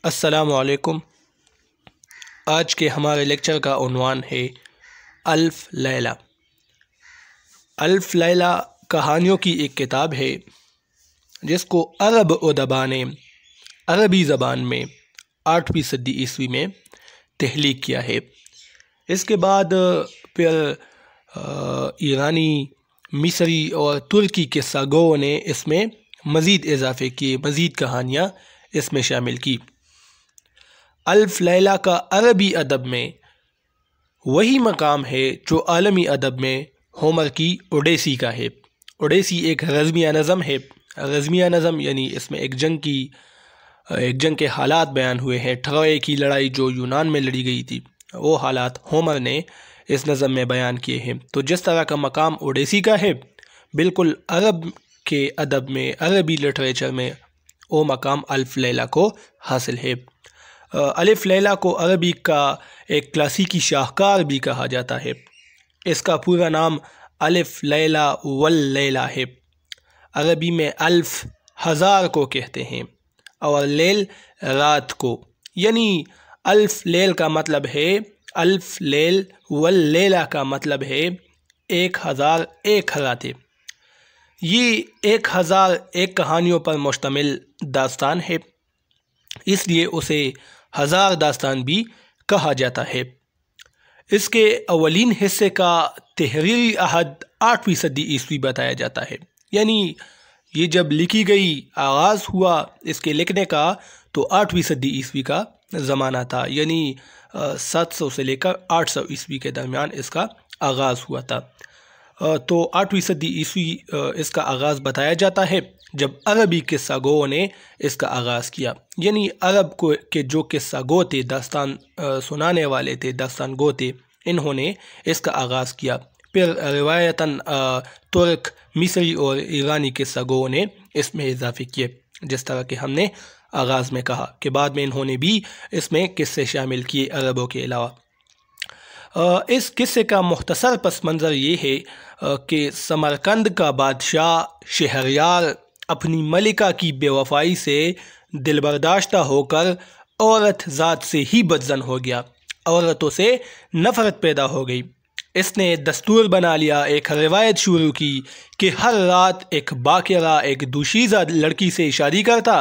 अस्सलामु अलैकुम। आज के हमारे लेक्चर का उन्वान है अल्फ लैला। अल्फ लैला कहानियों की एक किताब है जिसको अरब उदबा ने अरबी ज़बान में 8वीं सदी ईस्वी में तहलीक किया है। इसके बाद फिर ईरानी, मिस्री और तुर्की किस्सा गोओं ने इसमें मज़ीद इजाफ़े किए, मज़ीद कहानियाँ इसमें शामिल की। अल्फ लैला का अरबी अदब में वही मकाम है जो आलमी अदब में होमर की ओडेसी का है। ओडेसी एक रज़मिया नज़म है। रज़मिया नज़म यानी इसमें एक जंग के हालात बयान हुए हैं। ट्रॉय की लड़ाई जो यूनान में लड़ी गई थी, वो हालात होमर ने इस नज़म में बयान किए हैं। तो जिस तरह का मकाम ओडेसी का है, बिल्कुल अरब के अदब में, अरबी लिटरेचर में वो मकाम अल्फ लैला को हासिल है। अलिफ लैला को अरबी का एक क्लासिकी शाहकार भी कहा जाता है। इसका पूरा नाम अलिफ लैला वल लैला है। अरबी में अल्फ हज़ार को कहते हैं और लैल रात को, यानी अल्फ लैल का मतलब है, अल्फ लैल वल लैला का मतलब है 1000 एक रातें। ये 1001 कहानियों पर मुश्तमिल दास्तान है, इसलिए उसे हज़ार दास्तान भी कहा जाता है। इसके अवलीन हिस्से का तहरीरी अहद 8वीं सदी ईस्वी बताया जाता है, यानी ये जब लिखी गई, आगाज़ हुआ इसके लिखने का, तो 8वीं सदी ईस्वी का ज़माना था, यानी 700 से लेकर 800 ईस्वी के दरमियान इसका आगाज़ हुआ था। तो 8वीं सदी ईस्वी इसका आगाज़ बताया जाता है जब अरबी किस्सा गोओं ने इसका आगाज़ किया, यानी अरब को के जो किस्सा गो थे, दास्तान सुनाने वाले थे, दास्तान गो थे, इन्होंने इसका आगाज़ किया। फिर रिवायतन तुर्क, मिस्री और ईरानी किस्सा गोओं ने इसमें इजाफे किए, जिस तरह के हमने आगाज़ में कहा कि बाद में इन्होंने भी इसमें किस्से शामिल किए अरबों के अलावा। इस किस्से का मुख्तसर पस मंज़र ये है कि समरकंद का बादशाह शहरयार अपनी मलिका की बेवफाई से दिलबर्दाश्ता होकर औरत ज़ात से ही बदज़न हो गया। औरतों से नफ़रत पैदा हो गई। इसने दस्तूर बना लिया, एक रिवायत शुरू की कि हर रात एक बाक़िरा, एक दुशीज़ा लड़की से शादी करता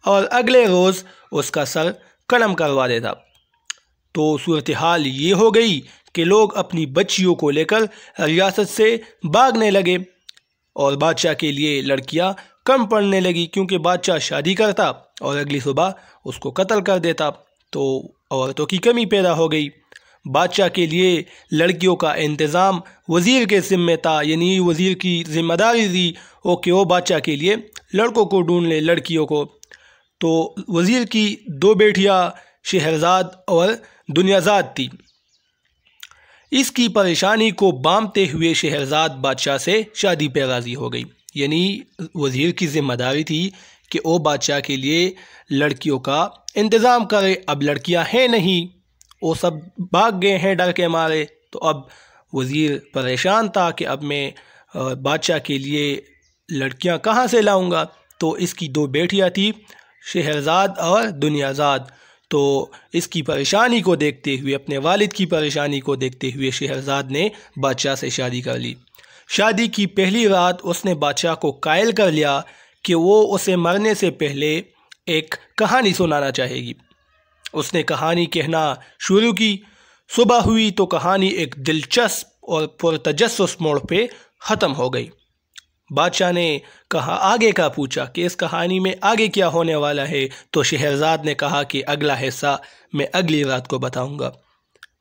और अगले रोज़ उसका सर कलम करवा देता। तो सूरत हाल ये हो गई कि लोग अपनी बच्चियों को लेकर रियासत से भागने लगे और बादशाह के लिए लड़कियां कम पड़ने लगी, क्योंकि बादशाह शादी करता और अगली सुबह उसको कत्ल कर देता। तो औरतों की कमी पैदा हो गई। बादशाह के लिए लड़कियों का इंतज़ाम वज़ीर के ज़िम्मे था, यानी वज़ीर की ज़िम्मेदारी थी कि वो बादशाह के लिए लड़कों को ढूंढ ले, लड़कियों को। तो वज़ीर की 2 बेटियाँ शहरज़ाद और दुनियाज़ाद थी। इसकी परेशानी को बांधते हुए शहरज़ाद बादशाह से शादी पे राज़ी हो गई, यानी वज़ीर की ज़िम्मेदारी थी कि वो बादशाह के लिए लड़कियों का इंतज़ाम करे। अब लड़कियां हैं नहीं, वो सब भाग गए हैं डर के मारे। तो अब वज़ीर परेशान था कि अब मैं बादशाह के लिए लड़कियां कहाँ से लाऊंगा। तो इसकी 2 बेटियां थी, शहरज़ाद और दुनियाज़ाद। तो इसकी परेशानी को देखते हुए, अपने वालिद की परेशानी को देखते हुए, शहरज़ाद ने बादशाह से शादी कर ली। शादी की पहली रात उसने बादशाह को कायल कर लिया कि वो उसे मरने से पहले एक कहानी सुनाना चाहेगी। उसने कहानी कहना शुरू की। सुबह हुई तो कहानी एक दिलचस्प और पुरतजस्सुस मोड़ पे ख़त्म हो गई। बादशाह ने कहा, आगे का पूछा कि इस कहानी में आगे क्या होने वाला है। तो शहरज़ाद ने कहा कि अगला हिस्सा मैं अगली रात को बताऊंगा।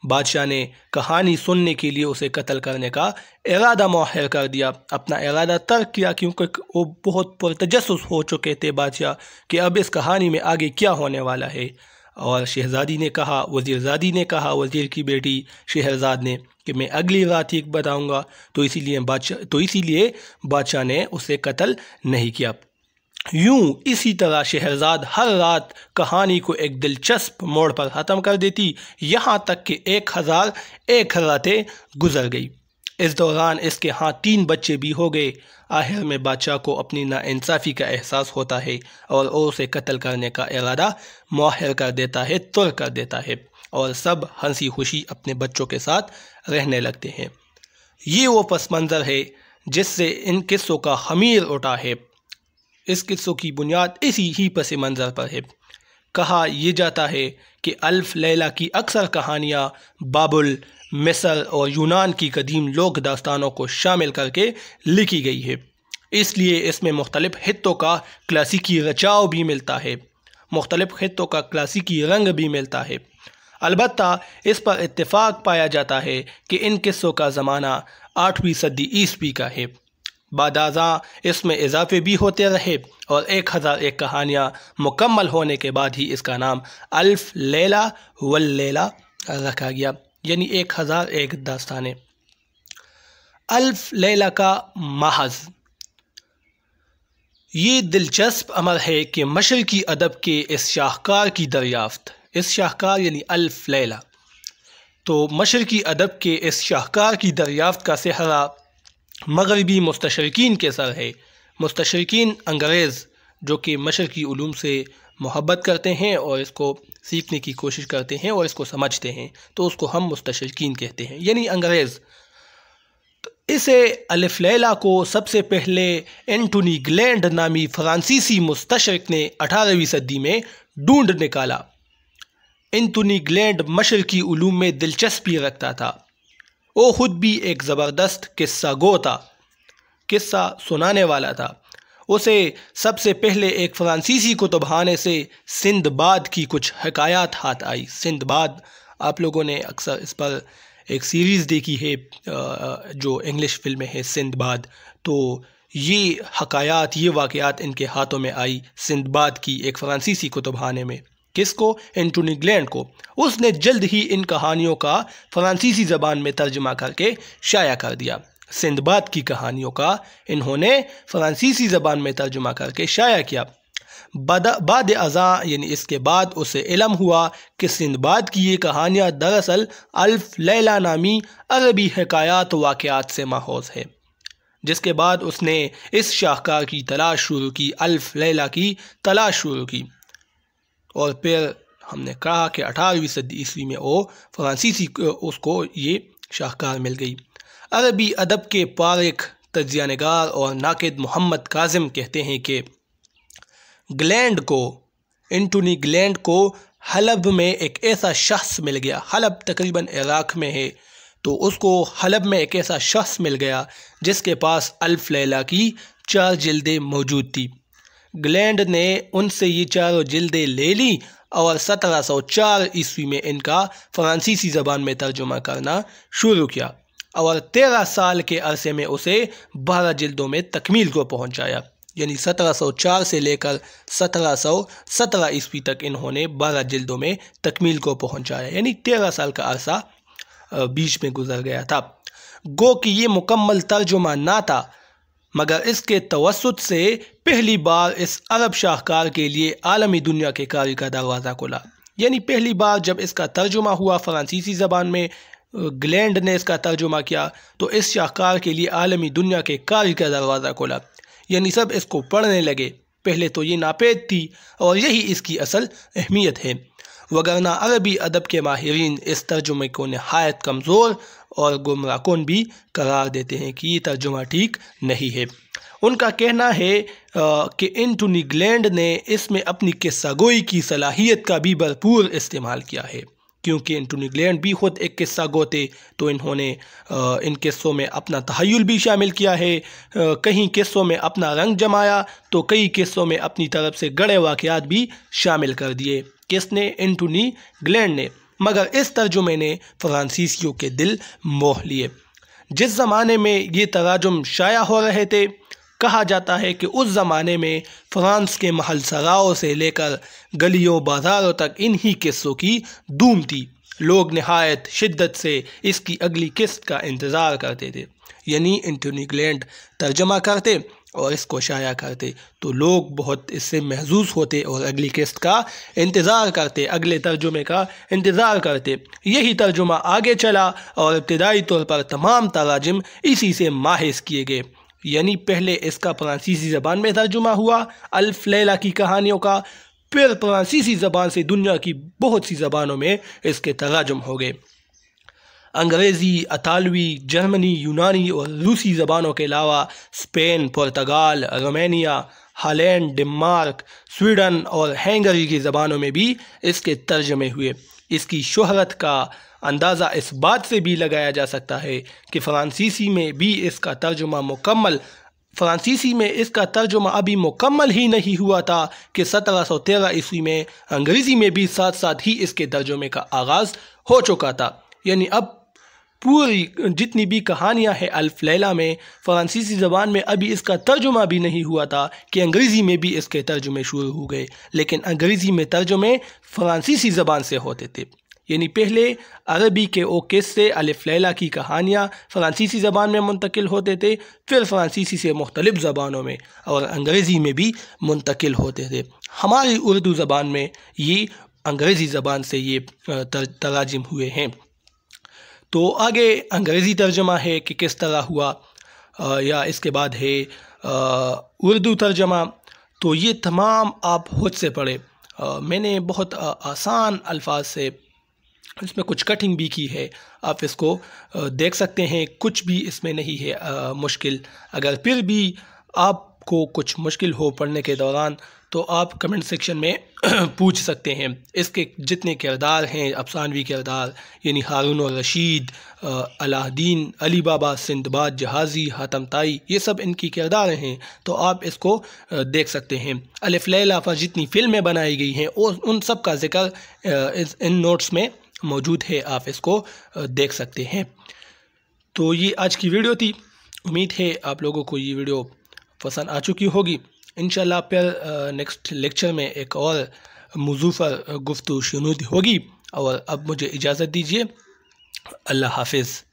बादशाह ने कहानी सुनने के लिए उसे कत्ल करने का इरादा मुअख्खर कर दिया, अपना इरादा तर्क किया, क्योंकि वो बहुत पुरतजस्सुस हो चुके थे बादशाह कि अब इस कहानी में आगे क्या होने वाला है। और शहज़ादी ने कहा, वज़ीरज़ादी ने कहा, वज़ीर की बेटी शहरज़ाद ने, कि मैं अगली रात ही बताऊंगा। तो इसीलिए बादशाह ने उसे कत्ल नहीं किया। यूं इसी तरह शहरज़ाद हर रात कहानी को एक दिलचस्प मोड़ पर ख़त्म कर देती, यहाँ तक कि 1001 रातें गुजर गई। इस दौरान इसके यहाँ 3 बच्चे भी हो गए। आखिर में बादशाह को अपनी नाइंसाफ़ी का एहसास होता है और वो उसे कत्ल करने का इरादा मुअख्खर कर देता है, तुर्क कर देता है, और सब हंसी खुशी अपने बच्चों के साथ रहने लगते हैं। ये वो पस मंज़र है जिससे इन किस्सों का खमीर उठा है। इस किस्सों की बुनियाद इसी ही पस मंज़र पर है। कहा यह जाता है कि अल्फ लैला की अक्सर कहानियाँ बाबुल, मिस्र और यूनान की कदीम लोक दास्तानों को शामिल करके लिखी गई है, इसलिए इसमें मुख्तलिफ हित्तों का क्लासिकी रचाव भी मिलता है, मुख्तलिफ हित्तों का क्लासिकी रंग भी मिलता है। अलबत्ता इस पर इत्तेफाक पाया जाता है कि इन किस्सों का ज़माना 8वीं सदी ईस्वी का है। बादाज़ा इसमें इजाफे भी होते रहे और 1001 कहानियाँ मुकम्मल होने के बाद ही इसका नाम अल्फ लैला वल लैला रखा गया, यानी 1001 दास्तानें। अल्फ लैला का महज ये दिलचस्प अमर है कि मशरकी अदब के इस शाहकार की दरियाफ्त, इस शाहकार यानी अल्फ लैला, तो मशरकी अदब के इस शाहकार की दरियाफ्त का सेहरा मगरबी मुस्तशरिकीन के सर है। मुस्तशरिकीन अंग्रेज़ जो कि मशरकी उलूम से मोहब्बत करते हैं और इसको सीखने की कोशिश करते हैं और इसको समझते हैं, तो उसको हम मुस्तशरिकीन कहते हैं, यानी अंग्रेज़। तो इसे अलिफ लैला को सबसे पहले एंटोनी ग्लैंड नामी फ्रांसीसी मुस्तशरिक ने 18वीं सदी में ढूंढ निकाला। एंटोनी ग्लैंड मशरकी उलूम में दिलचस्पी रखता था। वो खुद भी एक ज़बरदस्त किस्सा गो था, किस्सा सुनाने वाला था। उसे सबसे पहले एक फ़्रांसीसी कुतुबखाने से सिंदबाद की कुछ हकायात हाथ आई। सिंदबाद, आप लोगों ने अक्सर इस पर एक सीरीज़ देखी है जो इंग्लिश फिल्म है सिंदबाद, तो ये हकायात, ये वाक़यात इनके हाथों में आई सिंदबाद की एक फ़्रांसीसी कुतुबखाने में। किसको? एंटोनी ग्लैंड को। उसने जल्द ही इन कहानियों का फ़्रांसीसी ज़बान में तर्जुमा करके शाया कर दिया। सिंदबाद की कहानियों का इन्होंने फ़्रांसीसी ज़बान में तर्जुमा करके शाया किया। बाद अज़ा यानी इसके बाद उसे इल्म हुआ कि सिंदबाद की ये कहानियाँ दरअसल अल्फ लैला नामी अरबी हकायात वाक़यात से माहौज़ है, जिसके बाद उसने इस शाहकार की तलाश शुरू की, अल्फ लैला की तलाश शुरू की। और फिर हमने कहा कि 18वीं सदी ईस्वी में वो फ्रांसीसी उसको ये शाहकार मिल गई। अरबी अदब के पारिख, तज्ज़िया निगार और नाक़िद मोहम्मद काज़िम कहते हैं कि ग्लैंड को, एंटोनी ग्लैंड को हलब में एक ऐसा शख्स मिल गया। हलब तकरीबन इराक़ में है, तो उसको हलब में एक ऐसा शख्स मिल गया जिसके पास अल्फ लैला की 4 जिल्दें मौजूद थी। ग्लैंड ने उनसे ये 4 जिल्दें ले ली और 1704 ईस्वी में इनका फ्रांसीसी ज़बान में तर्जुमा करना शुरू किया और 13 साल के अरसे में उसे 12 जिल्दों में तकमील को पहुंचाया। यानी 1704 से लेकर 1717 ईस्वी तक इन्होंने 12 जिल्दों में तकमील को पहुंचाया, यानी 13 साल का अरसा बीच में गुजर गया था। गो कि ये मुकम्मल तर्जुमा ना था, मगर इसके तवस्सुत से पहली बार इस अरब शाहकार के लिए आलमी दुनिया के कारी का दरवाज़ा खुला। यानी पहली बार जब इसका तर्जुमा हुआ फ़्रांसीसी ज़बान में, ग्लैंड ने इसका तर्जुमा किया, तो इस शाहकार के लिए आलमी दुनिया के कारी का दरवाज़ा खुला। यानी सब इसको पढ़ने लगे। पहले तो ये नापेद थी और यही इसकी असल अहमियत है, वगरना अरबी अदब के माहिरीन इस तर्जुमे को नहायत कमज़ोर और गुमराहकुन भी करार देते हैं कि ये तर्जुमा ठीक नहीं है। उनका कहना है कि एंटोनी ग्लैंड ने इसमें अपनी किस्सागोई की सलाहियत का भी भरपूर इस्तेमाल किया है, क्योंकि एंटोनी ग्लैंड भी ख़ुद एक किस्सा गो थे, तो इन्होंने इन किस्सों में अपना तहय्युल भी शामिल किया है। कहीं किस्सों में अपना रंग जमाया तो कई किस्सों में अपनी तरफ से गढ़े वाक़यात भी शामिल कर दिए। किसने? एंटोनी ग्लैंड ने। मगर इस तर्जुमे ने फ्रांसीसियों के दिल मोह लिए। जिस ज़माने में ये तराजुम शाया हो रहे थे, कहा जाता है कि उस ज़माने में फ्रांस के महल सराओं से लेकर गलियों बाज़ारों तक इन्हीं किस्सों की धूम थी। लोग नहायत शिद्दत से इसकी अगली किस्त का इंतज़ार करते थे। यानी एंटोनी ग्लैंड तर्जमा करते और इसको शाया करते तो लोग बहुत इससे महजूज होते और अगली किस्त का इंतज़ार करते, अगले तर्जुमे का इंतज़ार करते। यही तर्जुमा आगे चला और इब्तदाई तौर पर तमाम तराजिम इसी से माहिज किए गए। यानी पहले इसका फ्रांसीसी ज़बान में तर्जुमा हुआ अल्फ लैला की कहानियों का, फिर फ्रांसीसी ज़बान से दुनिया की बहुत सी ज़बानों में इसके तराजुम हो गए। अंग्रेज़ी, अतालवी, जर्मनी, यूनानी और रूसी ज़बानों के अलावा स्पेन, पुर्तगाल, रोमानिया, हॉलैंड, डेनमार्क, स्वीडन और हंगरी की ज़बानों में भी इसके तर्जमे हुए। इसकी शोहरत का अंदाज़ा इस बात से भी लगाया जा सकता है कि फ्रांसीसी में भी इसका तर्जुमा अभी मुकम्मल ही नहीं हुआ था कि 1713 ईस्वी में अंग्रेज़ी में भी साथ साथ ही इसके तर्जुमे का आगाज़ हो चुका था। यानी अब पूरी जितनी भी कहानियाँ हैं अल्फ लैला में, फ़्रांसीसी ज़बान में अभी इसका तर्जुमा भी नहीं हुआ था कि अंग्रेज़ी में भी इसके तर्जुमे शुरू हो गए। लेकिन अंग्रेज़ी में तर्जुमे फ़्रांसीसी ज़बान से होते थे। यानी पहले अरबी के ओ किस्से अल्फ लैला की कहानियाँ फ़्रांसीसी ज़बान में मुंतकिल होते थे, फिर फ़्रांसीसी से मुख्तलिफ़ ज़बानों में और अंग्रेज़ी में भी मुंतकिल होते थे। हमारी उर्दू ज़बान में ये अंग्रेज़ी ज़बान से ये तराजिम हुए हैं। तो आगे अंग्रेज़ी तर्जमा है कि किस तरह हुआ, या इसके बाद है उर्दू तर्जमा। तो ये तमाम आप खुद से पढ़े। मैंने बहुत आसान अल्फाज से इसमें कुछ कटिंग भी की है, आप इसको देख सकते हैं। कुछ भी इसमें नहीं है मुश्किल। अगर फिर भी आपको कुछ मुश्किल हो पढ़ने के दौरान तो आप कमेंट सेक्शन में पूछ सकते हैं। इसके जितने किरदार हैं अफसानवी किरदार, यानी हारून और रशीद, अलाउद्दीन, अली बाबा, सिंदबाद, जहाज़ी, हातम ताई, ये सब इनकी किरदार हैं। तो आप इसको देख सकते हैं। अलिफ लैला पर जितनी फ़िल्में बनाई गई हैं और उन सब का जिक्र इन नोट्स में मौजूद है, आप इसको देख सकते हैं। तो ये आज की वीडियो थी। उम्मीद है आप लोगों को ये वीडियो पसंद आ चुकी होगी। इंशाल्लाह फिर नेक्स्ट लेक्चर में एक और मौजू पर गुफ्तगू शुरू होगी। और अब मुझे इजाज़त दीजिए। अल्लाह हाफिज़।